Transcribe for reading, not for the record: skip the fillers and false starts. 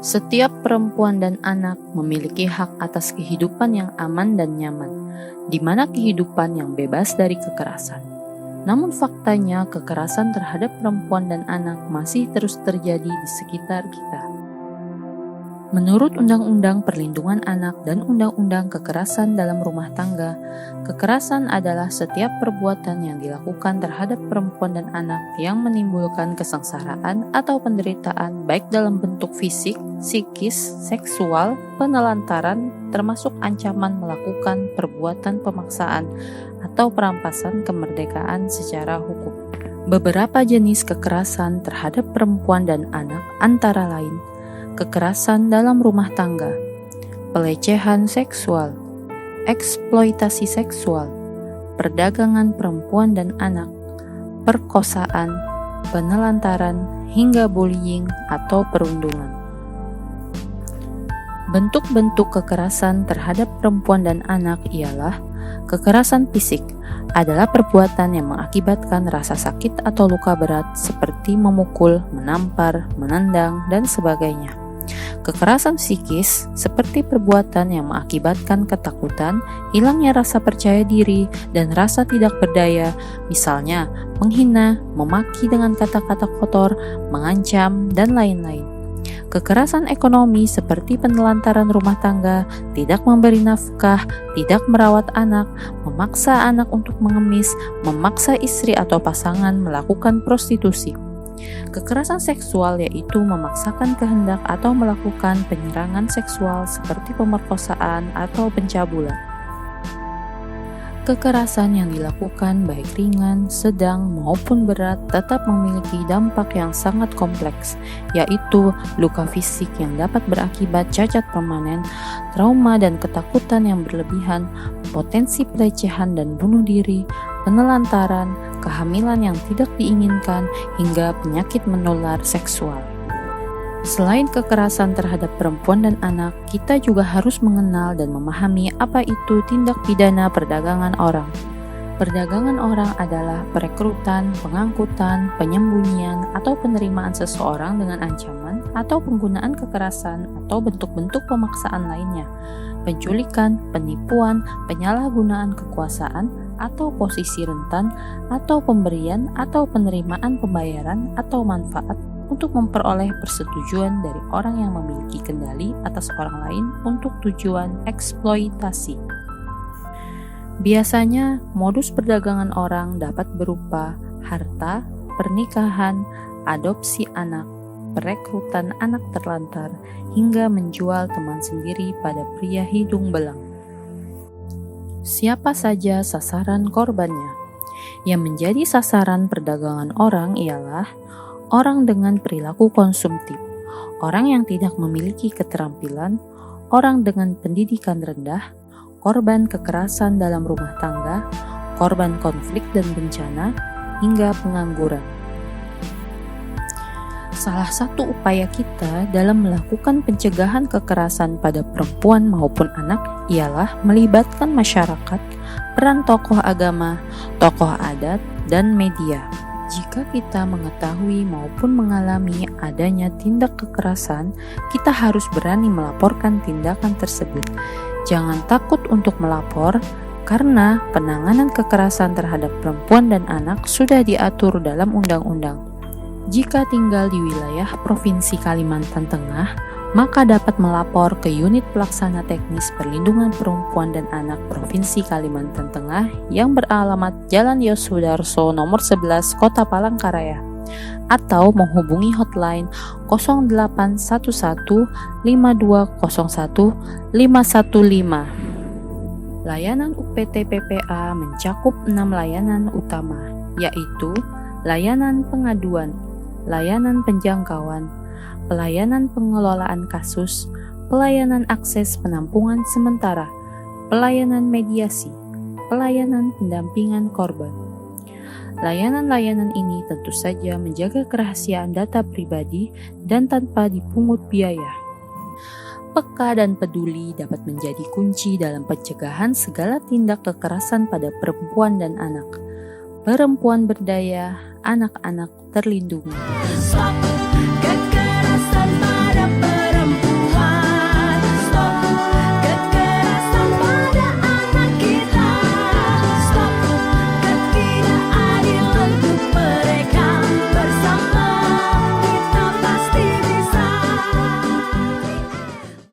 Setiap perempuan dan anak memiliki hak atas kehidupan yang aman dan nyaman, di mana kehidupan yang bebas dari kekerasan. Namun faktanya, kekerasan terhadap perempuan dan anak masih terus terjadi di sekitar kita. Menurut Undang-Undang Perlindungan Anak dan Undang-Undang Kekerasan dalam Rumah Tangga, kekerasan adalah setiap perbuatan yang dilakukan terhadap perempuan dan anak yang menimbulkan kesengsaraan atau penderitaan baik dalam bentuk fisik, psikis, seksual, penelantaran, termasuk ancaman melakukan perbuatan pemaksaan atau perampasan kemerdekaan secara hukum. Beberapa jenis kekerasan terhadap perempuan dan anak antara lain kekerasan dalam rumah tangga, pelecehan seksual, eksploitasi seksual, perdagangan perempuan dan anak, perkosaan, penelantaran, hingga bullying atau perundungan. Bentuk-bentuk kekerasan terhadap perempuan dan anak ialah kekerasan fisik adalah perbuatan yang mengakibatkan rasa sakit atau luka berat seperti memukul, menampar, menendang, dan sebagainya. Kekerasan psikis seperti perbuatan yang mengakibatkan ketakutan, hilangnya rasa percaya diri, dan rasa tidak berdaya, misalnya menghina, memaki dengan kata-kata kotor, mengancam, dan lain-lain. Kekerasan ekonomi seperti penelantaran rumah tangga, tidak memberi nafkah, tidak merawat anak, memaksa anak untuk mengemis, memaksa istri atau pasangan melakukan prostitusi. Kekerasan seksual yaitu memaksakan kehendak atau melakukan penyerangan seksual seperti pemerkosaan atau pencabulan. Kekerasan yang dilakukan baik ringan, sedang, maupun berat tetap memiliki dampak yang sangat kompleks, yaitu luka fisik yang dapat berakibat cacat permanen, trauma dan ketakutan yang berlebihan, potensi pelecehan dan bunuh diri, penelantaran, kehamilan yang tidak diinginkan, hingga penyakit menular seksual. Selain kekerasan terhadap perempuan dan anak, kita juga harus mengenal dan memahami apa itu tindak pidana perdagangan orang. Perdagangan orang adalah perekrutan, pengangkutan, penyembunyian, atau penerimaan seseorang dengan ancaman atau penggunaan kekerasan atau bentuk-bentuk pemaksaan lainnya, penculikan, penipuan, penyalahgunaan kekuasaan, atau posisi rentan, atau pemberian atau penerimaan pembayaran atau manfaat untuk memperoleh persetujuan dari orang yang memiliki kendali atas orang lain untuk tujuan eksploitasi. Biasanya, modus perdagangan orang dapat berupa harta, pernikahan, adopsi anak, perekrutan anak terlantar, hingga menjual teman sendiri pada pria hidung belang. Siapa saja sasaran korbannya? Yang menjadi sasaran perdagangan orang ialah orang dengan perilaku konsumtif, orang yang tidak memiliki keterampilan, orang dengan pendidikan rendah, korban kekerasan dalam rumah tangga, korban konflik dan bencana, hingga pengangguran. Salah satu upaya kita dalam melakukan pencegahan kekerasan pada perempuan maupun anak ialah melibatkan masyarakat, peran tokoh agama, tokoh adat, dan media. Jika kita mengetahui maupun mengalami adanya tindak kekerasan, kita harus berani melaporkan tindakan tersebut. Jangan takut untuk melapor, karena penanganan kekerasan terhadap perempuan dan anak sudah diatur dalam undang-undang. Jika tinggal di wilayah Provinsi Kalimantan Tengah, maka dapat melapor ke Unit Pelaksana Teknis Perlindungan Perempuan dan Anak Provinsi Kalimantan Tengah yang beralamat Jalan Yosudarso nomor 11 Kota Palangkaraya, atau menghubungi hotline 0811 5201 515. Layanan UPT PPA mencakup 6 layanan utama, yaitu layanan pengaduan, layanan penjangkauan, pelayanan pengelolaan kasus, pelayanan akses penampungan sementara, pelayanan mediasi, pelayanan pendampingan korban. Layanan-layanan ini tentu saja menjaga kerahasiaan data pribadi dan tanpa dipungut biaya. Peka dan peduli dapat menjadi kunci dalam pencegahan segala tindak kekerasan pada perempuan dan anak. Perempuan berdaya, anak-anak terlindungi.